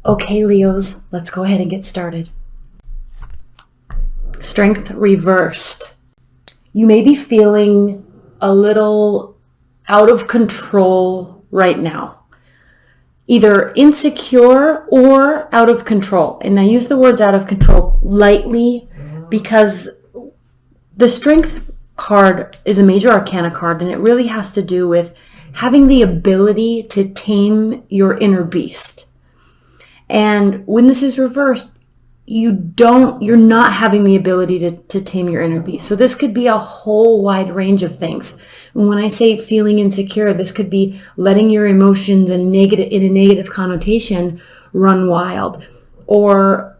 Okay, Leos, let's go ahead and get started. Strength reversed. You may be feeling a little out of control right now. Either insecure or out of control. And I use the words out of control lightly because the strength card is a major arcana card, and it really has to do with having the ability to tame your inner beast. And when this is reversed, you're not having the ability to tame your inner beast. So this could be a whole wide range of things. And when I say feeling insecure, this could be letting your emotions in a negative connotation run wild, or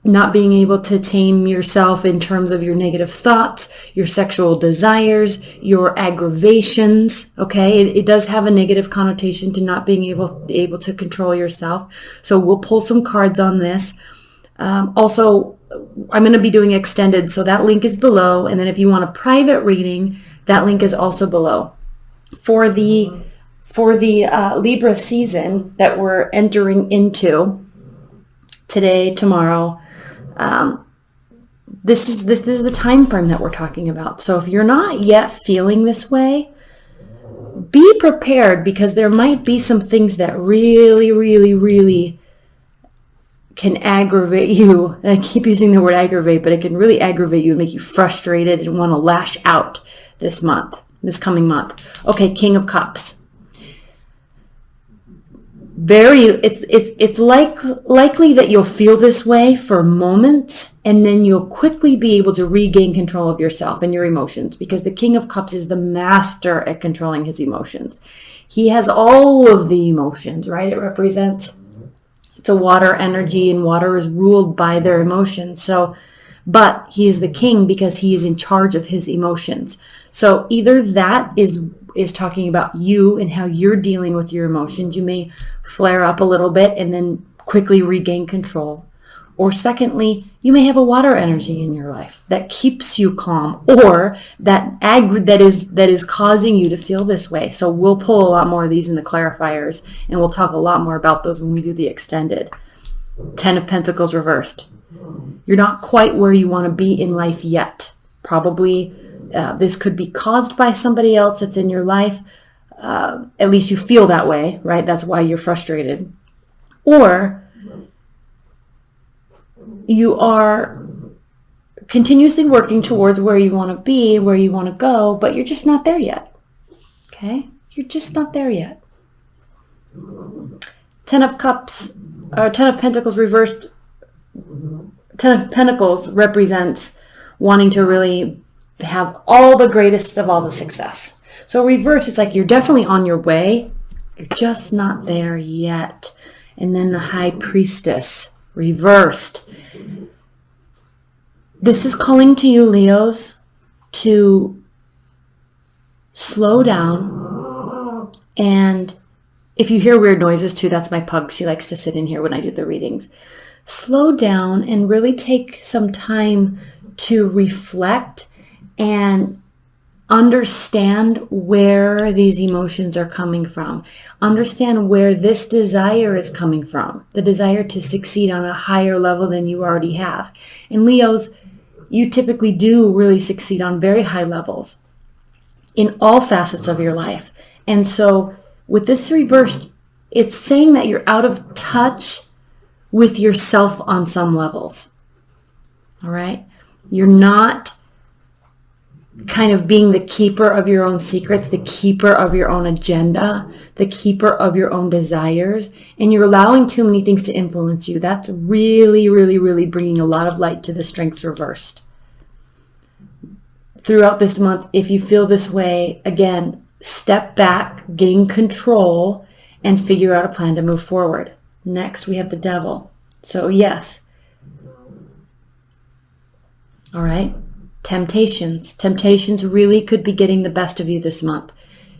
not being able to tame yourself in terms of your negative thoughts, your sexual desires, your aggravations. Okay, it does have a negative connotation to not being able to control yourself. So we'll pull some cards on this. Also, I'm going to be doing extended, so that link is below. And then if you want a private reading, that link is also below. For the Libra season that we're entering into today, tomorrow, this is the time frame that we're talking about. So if you're not yet feeling this way, be prepared, because there might be some things that really, really, really can aggravate you. And I keep using the word aggravate, but it can really aggravate you and make you frustrated and want to lash out this coming month. Okay, King of Cups. It's likely that you'll feel this way for moments, and then you'll quickly be able to regain control of yourself and your emotions, because the King of Cups is the master at controlling his emotions. He has all of the emotions, right? It's a water energy, and water is ruled by their emotions. But he is the king because he is in charge of his emotions. So either that is talking about you and how you're dealing with your emotions. You may flare up a little bit and then quickly regain control. Or secondly, you may have a water energy in your life that keeps you calm, or that is causing you to feel this way. So we'll pull a lot more of these in the clarifiers, and we'll talk a lot more about those when we do the extended. 10 of Pentacles reversed. You're not quite where you want to be in life yet. Probably this could be caused by somebody else that's in your life. At least you feel that way, right? That's why you're frustrated. Or you are continuously working towards where you want to be, where you want to go, but you're just not there yet. Okay? You're just not there yet. 10 of Pentacles reversed. 10 of Pentacles represents wanting to really have all the greatest of all the success. So reverse, it's like you're definitely on your way. You're just not there yet. And then the High Priestess reversed. This is calling to you, Leos, to slow down. And if you hear weird noises too, that's my pug. She likes to sit in here when I do the readings. Slow down and really take some time to reflect and understand where these emotions are coming from. Understand where this desire is coming from. The desire to succeed on a higher level than you already have. And Leos, you typically do really succeed on very high levels in all facets of your life. And so with this reversed, it's saying that you're out of touch with yourself on some levels. All right? You're not kind of being the keeper of your own secrets, the keeper of your own agenda, the keeper of your own desires, and you're allowing too many things to influence you. That's really, really, really bringing a lot of light to the strengths reversed. Throughout this month, if you feel this way, again, step back, gain control, and figure out a plan to move forward. Next, we have the Devil. So yes. All right. Temptations. Temptations really could be getting the best of you this month.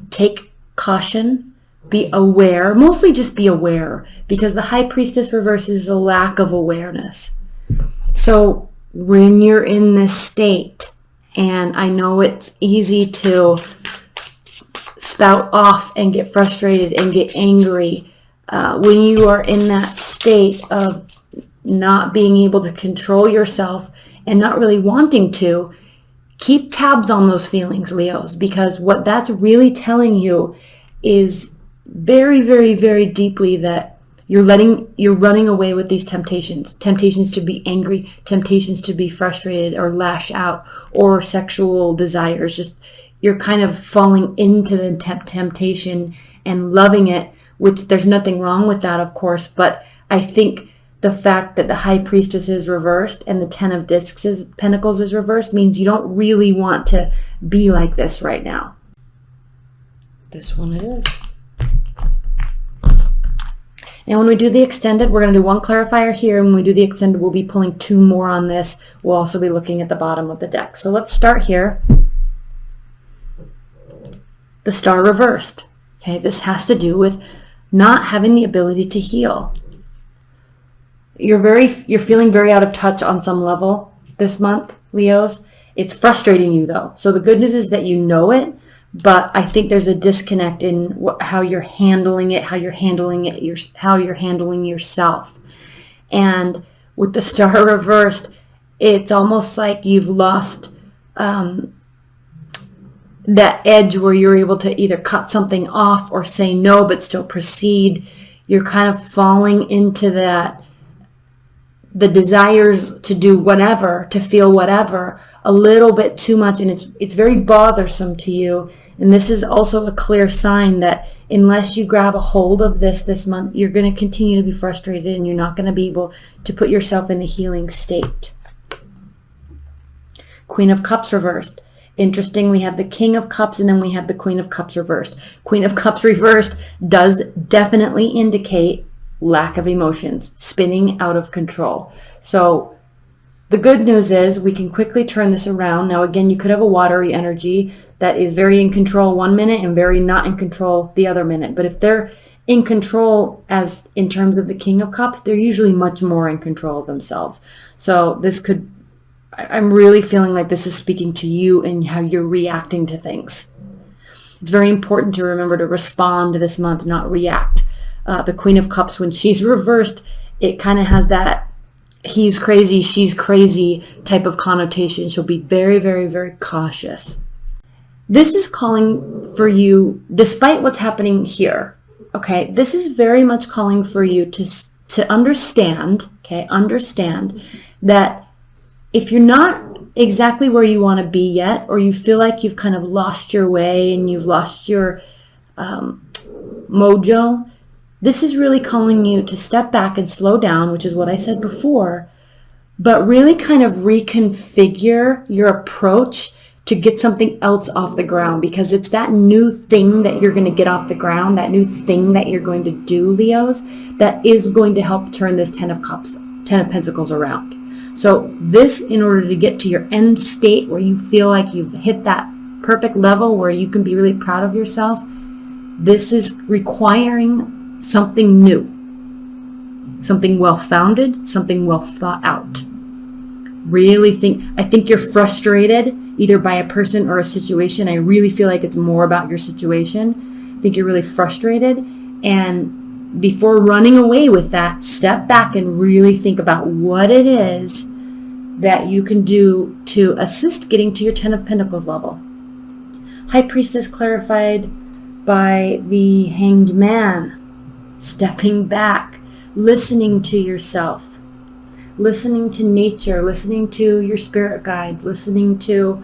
Take caution. Be aware. Mostly just be aware, because the High Priestess reverses a lack of awareness. So when you're in this state, and I know it's easy to spout off and get frustrated and get angry, when you are in that state, state of not being able to control yourself and not really wanting to, keep tabs on those feelings, Leos, because what that's really telling you is very, very, very deeply that you're running away with these temptations to be angry, temptations to be frustrated or lash out, or sexual desires. Just you're kind of falling into the temptation and loving it, which there's nothing wrong with that, of course. But I think the fact that the High Priestess is reversed and the Ten of Pentacles is reversed means you don't really want to be like this right now. This one it is. And when we do the extended, we're going to do one clarifier here. And when we do the extended, we'll be pulling 2 more on this. We'll also be looking at the bottom of the deck. So let's start here. The Star reversed. Okay, this has to do with not having the ability to heal. You're feeling very out of touch on some level this month, Leos. It's frustrating you though. So the good news is that you know it, but I think there's a disconnect in how you're handling it, how you're handling yourself. And with the Star reversed, it's almost like you've lost that edge where you're able to either cut something off or say no, but still proceed. You're kind of falling into the desires to do whatever, to feel whatever, a little bit too much, and it's very bothersome to you. And this is also a clear sign that unless you grab a hold of this month, you're going to continue to be frustrated and you're not going to be able to put yourself in a healing state. Queen of Cups reversed. Interesting, we have the King of Cups and then we have the Queen of Cups reversed. Queen of Cups reversed does definitely indicate lack of emotions, spinning out of control. So the good news is we can quickly turn this around. Now again, you could have a watery energy that is very in control one minute and very not in control the other minute. But if they're in control, as in terms of the King of Cups, they're usually much more in control of themselves. So I'm really feeling like this is speaking to you and how you're reacting to things. It's very important to remember to respond this month, not react. The Queen of Cups, when she's reversed, it kind of has that he's crazy, she's crazy type of connotation. She'll be very, very, very cautious. This is calling for you, despite what's happening here, okay? This is very much calling for you to understand, okay? Understand that if you're not exactly where you want to be yet, or you feel like you've kind of lost your way and you've lost your mojo, this is really calling you to step back and slow down, which is what I said before, but really kind of reconfigure your approach to get something else off the ground, because it's that new thing that you're going to get off the ground, that new thing that you're going to do, Leos, that is going to help turn this Ten of Pentacles around. So this, in order to get to your end state where you feel like you've hit that perfect level where you can be really proud of yourself, this is requiring something new, something well-founded, something well thought out. I think you're frustrated either by a person or a situation. I really feel like it's more about your situation. I think you're really frustrated, and before running away with that, step back and really think about what it is that you can do to assist getting to your Ten of Pentacles level. High Priestess clarified by the Hanged Man. Stepping back, listening to yourself, listening to nature, listening to your spirit guides, listening to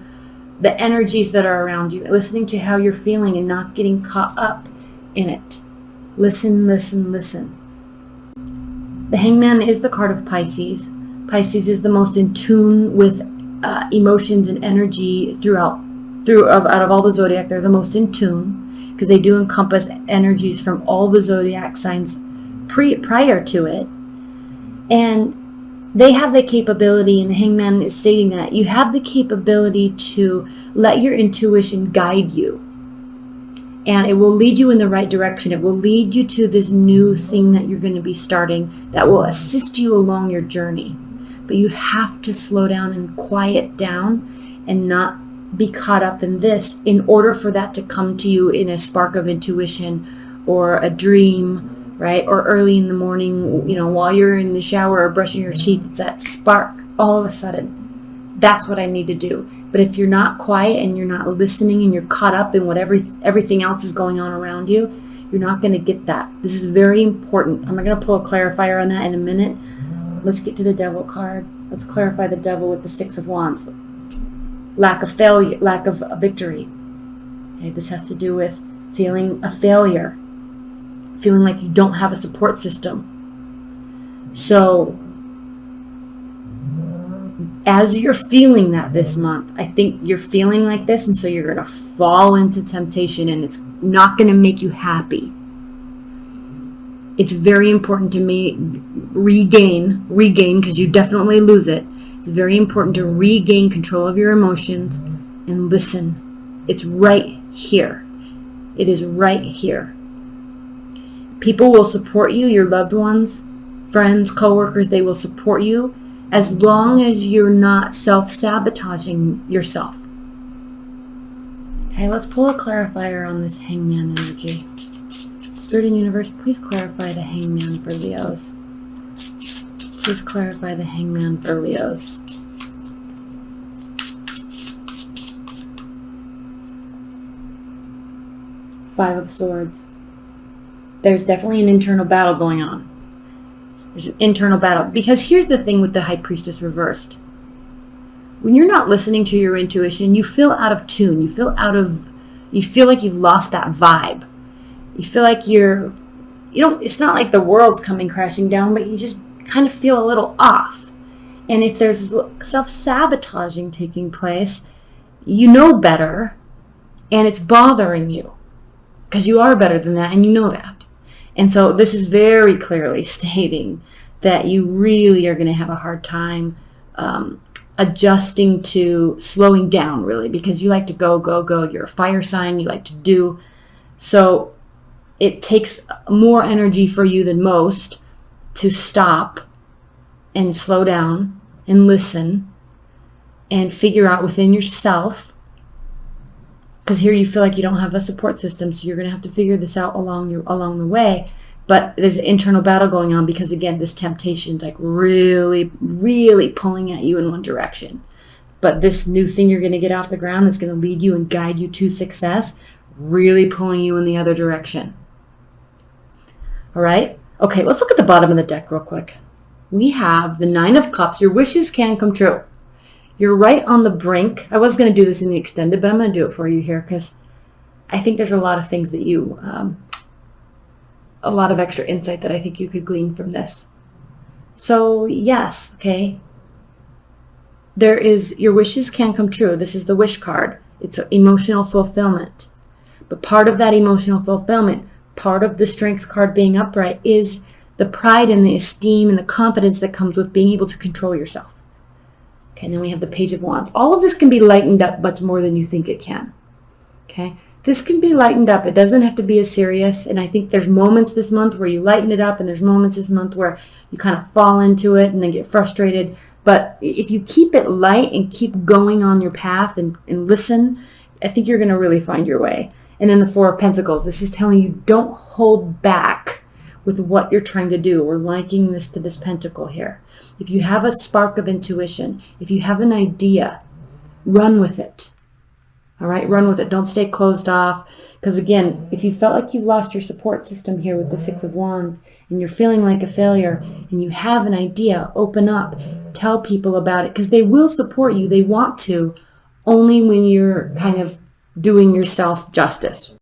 the energies that are around you, listening to how you're feeling and not getting caught up in it. Listen, listen, listen. The Hangman is the card of Pisces. Pisces is the most in tune with emotions and energy out of all the zodiac. They're the most in tune because they do encompass energies from all the zodiac signs prior to it. And they have the capability, and the Hangman is stating that you have the capability to let your intuition guide you. And it will lead you in the right direction. It will lead you to this new thing that you're going to be starting that will assist you along your journey. But you have to slow down and quiet down and not be caught up in this in order for that to come to you in a spark of intuition or a dream right? Or early in the morning, while you're in the shower or brushing your teeth, it's that spark all of a sudden. That's what I need to do. But if you're not quiet and you're not listening and you're caught up in what everything else is going on around you, you're not going to get that. This is very important. I'm going to pull a clarifier on that in a minute. Let's get to the devil card. Let's clarify the devil with the Six of Wands. Lack of failure, lack of victory. Okay, this has to do with feeling a failure, feeling like you don't have a support system. So as you're feeling that this month, I think you're feeling like this, and so you're going to fall into temptation, and it's not going to make you happy. It's very important to me regain, because you definitely lose it. It's very important to regain control of your emotions and listen. It's right here. It is right here. People will support you, your loved ones, friends, coworkers, they will support you as long as you're not self-sabotaging yourself. Okay, let's pull a clarifier on this Hangman energy. Spirit and Universe, please clarify the Hangman for Leos. Please clarify the Hangman for Leos. Five of Swords. There's definitely an internal battle going on. There's an internal battle. Because here's the thing with the High Priestess reversed. When you're not listening to your intuition, you feel out of tune. You feel like you've lost that vibe. You feel like it's not like the world's coming crashing down, but you just kind of feel a little off. And if there's self-sabotaging taking place, you know better, and it's bothering you because you are better than that, and you know that. And so this is very clearly stating that you really are going to have a hard time adjusting to slowing down, really, because you like to go, go, go. You're a fire sign. You like to do. So it takes more energy for you than most to stop and slow down and listen and figure out within yourself, because here you feel like you don't have a support system, so you're going to have to figure this out along the way. But there's an internal battle going on because, again, this temptation's like really, really pulling at you in one direction. But this new thing you're going to get off the ground that's going to lead you and guide you to success, really pulling you in the other direction. All right? Okay, let's look at the bottom of the deck real quick. We have the Nine of Cups. Your wishes can come true. You're right on the brink. I was going to do this in the extended, but I'm going to do it for you here because I think there's a lot of things that a lot of extra insight that I think you could glean from this. So yes, okay. Your wishes can come true. This is the wish card. It's emotional fulfillment. But part of that emotional fulfillment, part of the strength card being upright, is the pride and the esteem and the confidence that comes with being able to control yourself. Okay, and then we have the Page of Wands. All of this can be lightened up much more than you think it can. Okay, this can be lightened up. It doesn't have to be as serious. And I think there's moments this month where you lighten it up, and there's moments this month where you kind of fall into it and then get frustrated. But if you keep it light and keep going on your path and listen, I think you're going to really find your way. And then the Four of Pentacles. This is telling you don't hold back with what you're trying to do. We're liking this to this pentacle here. If you have a spark of intuition, if you have an idea, run with it. All right, run with it. Don't stay closed off. Because again, if you felt like you've lost your support system here with the Six of Wands and you're feeling like a failure and you have an idea, open up, tell people about it, because they will support you. They want to, only when you're kind of doing yourself justice.